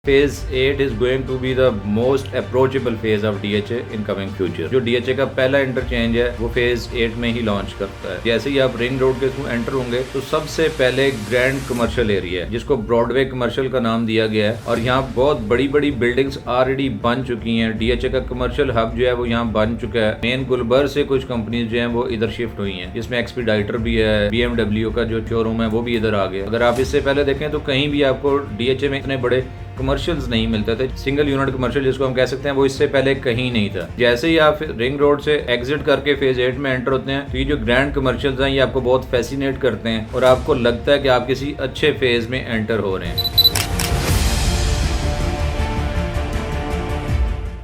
Phase 8 is going to be the most approachable phase of DHA in coming future. जो DHA का पहला interchange है वो phase 8 में ही लॉन्च करता है। जैसे ही आप रिंग रोड के थ्रू एंटर होंगे तो सबसे पहले ग्रैंड कमर्शियल एरिया है जिसको ब्रॉडवे कमर्शियल का नाम दिया गया है और यहाँ बहुत बड़ी बड़ी बिल्डिंग्स ऑलरेडी बन चुकी हैं। DHA का कमर्शियल हब जो है वो यहाँ बन चुका है। मेन गुलबर्ग से कुछ कंपनीज जो हैं वो इधर शिफ्ट हुई हैं, जिसमें एक्सपीडाइटर भी है, BMW का जो शोरूम है वो भी इधर आ गया। अगर आप इससे पहले देखें तो कहीं भी आपको DHA में इतने बड़े कमर्शियल्स नहीं मिलते थे। सिंगल यूनिट कमर्शियल जिसको हम कह सकते हैं वो इससे पहले कहीं नहीं था। जैसे ही आप रिंग रोड से एग्जिट करके फेज 8 में एंटर होते हैं तो ये जो ग्रैंड कमर्शियल्स हैं ये आपको बहुत फैसिनेट करते हैं और आपको लगता है कि आप किसी अच्छे फेज में एंटर हो रहे हैं।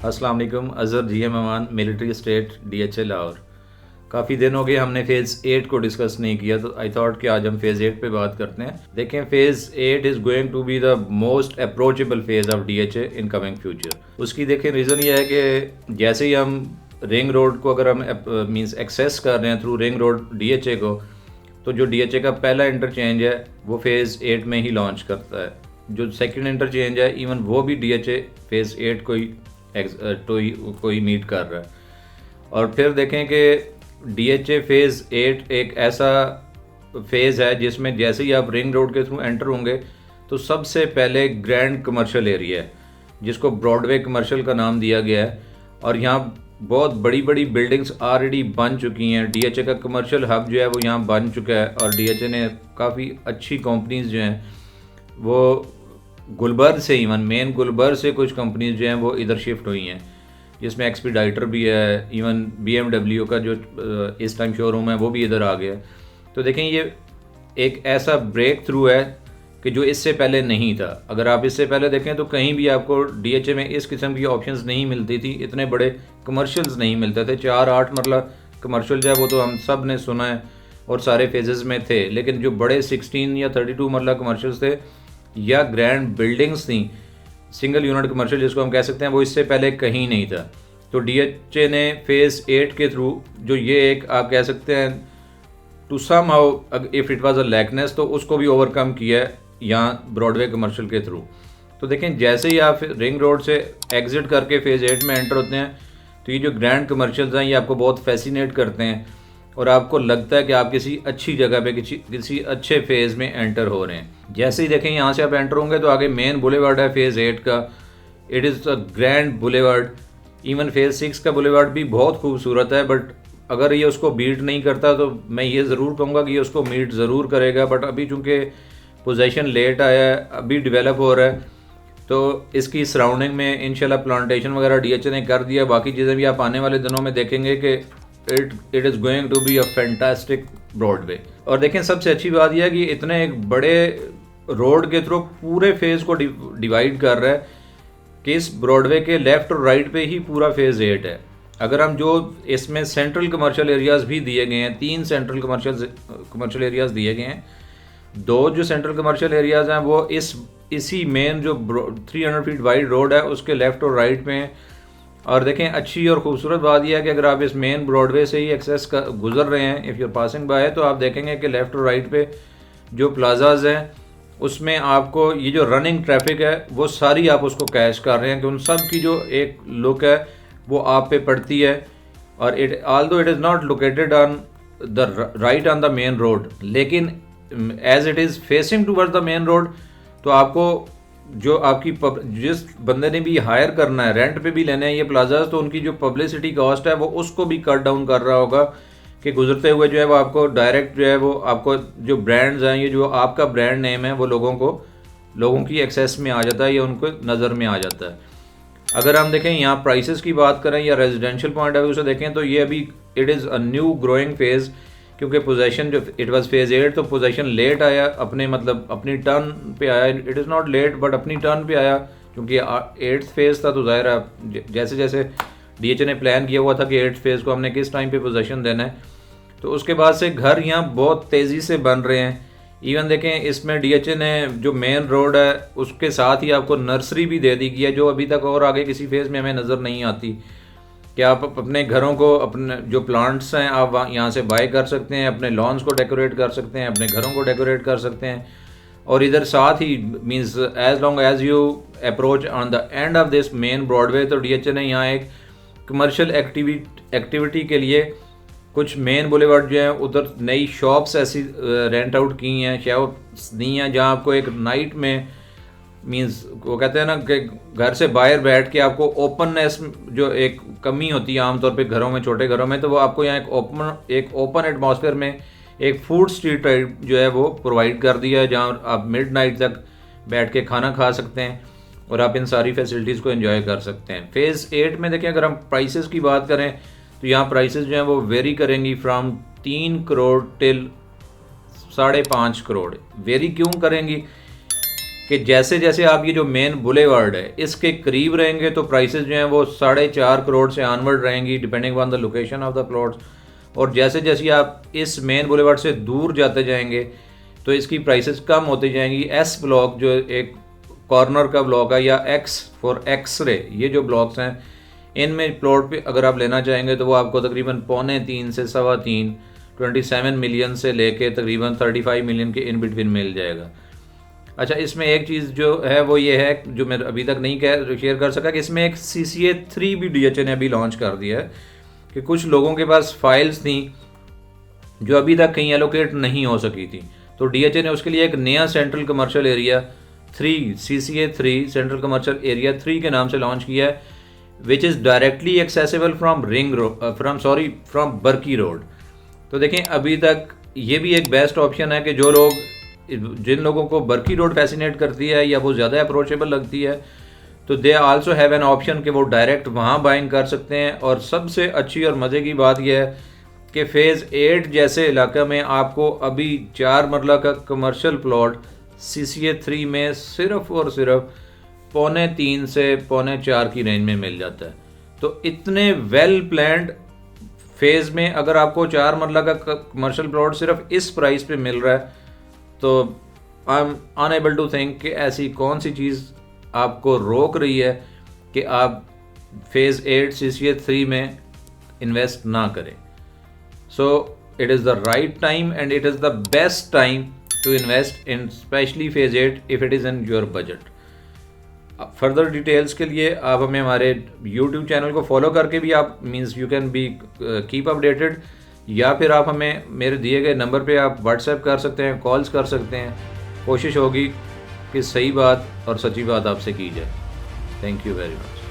अस्सलाम वालेकुम, अजहर GM अमान, मिलिट्री स्टेट DHA लाहौर। काफ़ी दिन हो गए हमने फेज़ 8 को डिस्कस नहीं किया तो आई थॉट कि आज हम फेज़ 8 पे बात करते हैं। देखें, phase 8 is going to be the most approachable phase of DHA in coming future. उसकी देखें रीज़न ये है कि जैसे ही हम रिंग रोड को अगर हम मींस एक्सेस कर रहे हैं थ्रू रिंग रोड DHA को, तो जो DHA का पहला इंटरचेंज है वो फेज़ 8 में ही लॉन्च करता है। जो सेकेंड इंटरचेंज है इवन वो भी DHA फेज़ 8 को ही मीट कर रहा है। और फिर देखें कि DHA फेज़ 8 एक ऐसा फेज़ है जिसमें जैसे ही आप रिंग रोड के थ्रू एंटर होंगे तो सबसे पहले ग्रैंड कमर्शियल एरिया है जिसको ब्रॉडवे कमर्शियल का नाम दिया गया है और यहाँ बहुत बड़ी बड़ी बिल्डिंग्स ऑलरेडी बन चुकी हैं। DHA का कमर्शियल हब जो है वो यहाँ बन चुका है और DHA ने काफ़ी अच्छी कंपनीज जो हैं वो गुलबर्ग से, इवन मेन गुलबर्ग से कुछ कंपनीज जो हैं वो इधर शिफ्ट हुई हैं, जिसमें एक्सपीडाइटर भी है, इवन BMW का जो इस टाइम शोरूम है वो भी इधर आ गया। तो देखें, ये एक ऐसा ब्रेक थ्रू है कि जो इससे पहले नहीं था। अगर आप इससे पहले देखें तो कहीं भी आपको DHA में इस किस्म की ऑप्शंस नहीं मिलती थी, इतने बड़े कमर्शियल्स नहीं मिलते थे। 4-8 मरला कमर्शियल जो है वो तो हम सब ने सुना है और सारे फेजेस में थे, लेकिन जो बड़े 16 या 32 मरला कमर्शियल्स थे या ग्रैंड बिल्डिंग्स थी, सिंगल यूनिट कमर्शियल जिसको हम कह सकते हैं, वो इससे पहले कहीं नहीं था। तो DHA ने फेज़ 8 के थ्रू जो ये एक आप कह सकते हैं to somehow if it was a lackness, तो उसको भी ओवरकम किया है यहाँ ब्रॉडवे कमर्शियल के थ्रू। तो देखें, जैसे ही आप रिंग रोड से एग्जिट करके फेज़ 8 में एंटर होते हैं तो ये जो ग्रैंड कमर्शियल्स हैं ये आपको बहुत फैसिनेट करते हैं और आपको लगता है कि आप किसी अच्छी जगह पे किसी अच्छे फेज़ में एंटर हो रहे हैं। जैसे ही देखें यहाँ से आप एंटर होंगे तो आगे मेन बुलेवार्ड है फेज़ 8 का। It is a grand boulevard. Even phase 6 का बुलेवार्ड भी बहुत खूबसूरत है, बट अगर ये उसको बीट नहीं करता तो मैं ये ज़रूर कहूँगा कि ये उसको मीट ज़रूर करेगा। बट अभी चूँकि पोजीशन लेट आया है, अभी डेवलप हो रहा है, तो इसकी सराउंडिंग में इंशाल्लाह प्लांटेशन वगैरह DHA ने कर दिया। बाकी चीज़ें भी आप आने वाले दिनों में देखेंगे कि it is going to be a fantastic Broadway. और देखें, सबसे अच्छी बात यह है कि इतने एक बड़े रोड के थ्रू पूरे फेज़ को डिवाइड कर रहा है कि इस ब्रॉडवे के लेफ़्ट और राइट पे ही पूरा फेज़ 8 है। अगर हम जो इसमें सेंट्रल कमर्शियल एरियाज़ भी दिए गए हैं, 3 सेंट्रल कमर्शियल एरियाज़ दिए गए हैं। 2 जो सेंट्रल कमर्शियल एरियाज़ हैं वो इसी मेन जो 300 फीट वाइड रोड है उसके लेफ़्ट और राइट में। और देखें, अच्छी और ख़ूबसूरत बात यह है कि अगर आप इस मेन ब्रॉडवे से ही एक्सेस गुजर रहे हैं, इफ़ यूर पासिंग बाय, तो आप देखेंगे कि लेफ़्ट और राइट पे जो प्लाजाज हैं उसमें आपको ये जो रनिंग ट्रैफिक है वो सारी आप उसको कैच कर रहे हैं कि उन सब की जो एक लुक है वो आप पे पड़ती है। और although it is not located on the right on the main road, लेकिन as it is facing towards the main road, तो आपको जो आपकी जिस बंदे ने भी हायर करना है, रेंट पे भी लेने हैं ये प्लाजाज, तो उनकी जो पब्लिसिटी कॉस्ट है वो उसको भी कट डाउन कर रहा होगा कि गुजरते हुए जो है वो आपको डायरेक्ट जो है वो आपको जो ब्रांड्स हैं, ये जो आपका ब्रांड नेम है वो लोगों की एक्सेस में आ जाता है, ये उनको नज़र में आ जाता है। अगर हम देखें यहाँ प्राइसेस की बात करें या रेजिडेंशियल पॉइंट ऑफ व्यू से देखें तो ये अभी it is a new growing phase, क्योंकि पोजीशन जो इट वाज फेज़ 8 तो पोजीशन लेट आया, अपनी टर्न पे आया। It is not let but अपनी टर्न पे आया, क्योंकि 8th फेज़ था। तो ज़ाहिर है जैसे जैसे DHA ने प्लान किया हुआ था कि 8th फेज़ को हमने किस टाइम पे पोजीशन देना है, तो उसके बाद से घर यहाँ बहुत तेज़ी से बन रहे हैं। इवन देखें, इसमें DHA ने जो मेन रोड है उसके साथ ही आपको नर्सरी भी दे दी गई है, जो अभी तक और आगे किसी फेज़ में हमें नज़र नहीं आती। कि आप अपने घरों को, अपने जो प्लांट्स हैं आप यहाँ से बाय कर सकते हैं, अपने लॉन्स को डेकोरेट कर सकते हैं, अपने घरों को डेकोरेट कर सकते हैं। और इधर साथ ही means as long as you approach on the end of this main Broadway, तो डीएचए ने यहाँ एक कमर्शियल एक्टिविटी के लिए कुछ मेन बुलेवार्ड जो हैं उधर नई शॉप्स ऐसी रेंट आउट की हैं, शॉप्स दी हैं जहाँ आपको एक नाइट में मींस वो कहते हैं ना कि घर से बाहर बैठ के आपको ओपननेस जो एक कमी होती है आमतौर पे घरों में, छोटे घरों में, तो वो आपको यहाँ एक ओपन एटमॉस्फेयर में एक फूड स्ट्रीट टाइप जो है वो प्रोवाइड कर दिया है, जहाँ आप मिडनाइट तक बैठ के खाना खा सकते हैं और आप इन सारी फैसिलिटीज़ को एंजॉय कर सकते हैं। फेज़ 8 में देखिए अगर हम प्राइसेस की बात करें तो यहाँ प्राइसेस जो हैं वो वेरी करेंगी from 3 crore till 5.5 crore. Very क्यों करेंगी कि जैसे जैसे आप ये जो मेन बुलेवार्ड है इसके करीब रहेंगे तो प्राइसेस जो हैं वो 4.5 करोड़ से ऑनवर्ड रहेंगी depending on the location of the plots, और जैसे जैसे आप इस मेन बुलेवार्ड से दूर जाते जाएंगे तो इसकी प्राइसेस कम होती जाएंगी। एस ब्लॉक जो एक कॉर्नर का ब्लॉक है या एक्स फॉर एक्सरे, ये जो ब्लॉक्स हैं इनमें प्लॉट पे अगर आप लेना चाहेंगे तो वो आपको तकरीबन 2.25 से 3.25 27 मिलियन से लेके तकरीबन 35 मिलियन के इन बिटवीन मिल जाएगा। अच्छा, इसमें एक चीज़ जो है वो ये है जो मैं अभी तक नहीं शेयर कर सका कि इसमें एक CCA 3 भी डीएचए ने अभी लॉन्च कर दिया है कि कुछ लोगों के पास फाइल्स थी जो अभी तक कहीं एलोकेट नहीं हो सकी थी, तो डीएचए ने उसके लिए एक नया central commercial area 3 CCA 3 central commercial area 3 के नाम से लॉन्च किया है, which is directly accessible from बर्की road. तो देखें अभी तक ये भी एक बेस्ट ऑप्शन है कि जो लोग जिन लोगों को बर्की रोड फैसिनेट करती है या वो ज़्यादा अप्रोचेबल लगती है तो they also have an option कि वो डायरेक्ट वहाँ बाइंग कर सकते हैं। और सबसे अच्छी और मज़े की बात यह है कि फ़ेज़ 8 जैसे इलाके में आपको अभी 4 मरला का कमर्शियल प्लॉट CCA 3 में सिर्फ और सिर्फ 3.25 से 4.25 की रेंज में मिल जाता है। तो इतने वेल प्लान्ड फेज़ में अगर आपको 4 मरला का कमर्शियल प्लॉट सिर्फ इस प्राइस पे मिल रहा है तो I am unable to think कि ऐसी कौन सी चीज़ आपको रोक रही है कि आप फेज़ 8 CCA 3 में इन्वेस्ट ना करें। So it is the right time and it is the best time to invest in specially phase 8 if it is in your budget. Further details के लिए आप हमें हमारे YouTube चैनल को फॉलो करके भी आप means you can be keep updated, या फिर आप हमें मेरे दिए गए नंबर पे आप व्हाट्सएप कर सकते हैं, कॉल्स कर सकते हैं। कोशिश होगी कि सही बात और सच्ची बात आपसे की जाए। Thank you very much.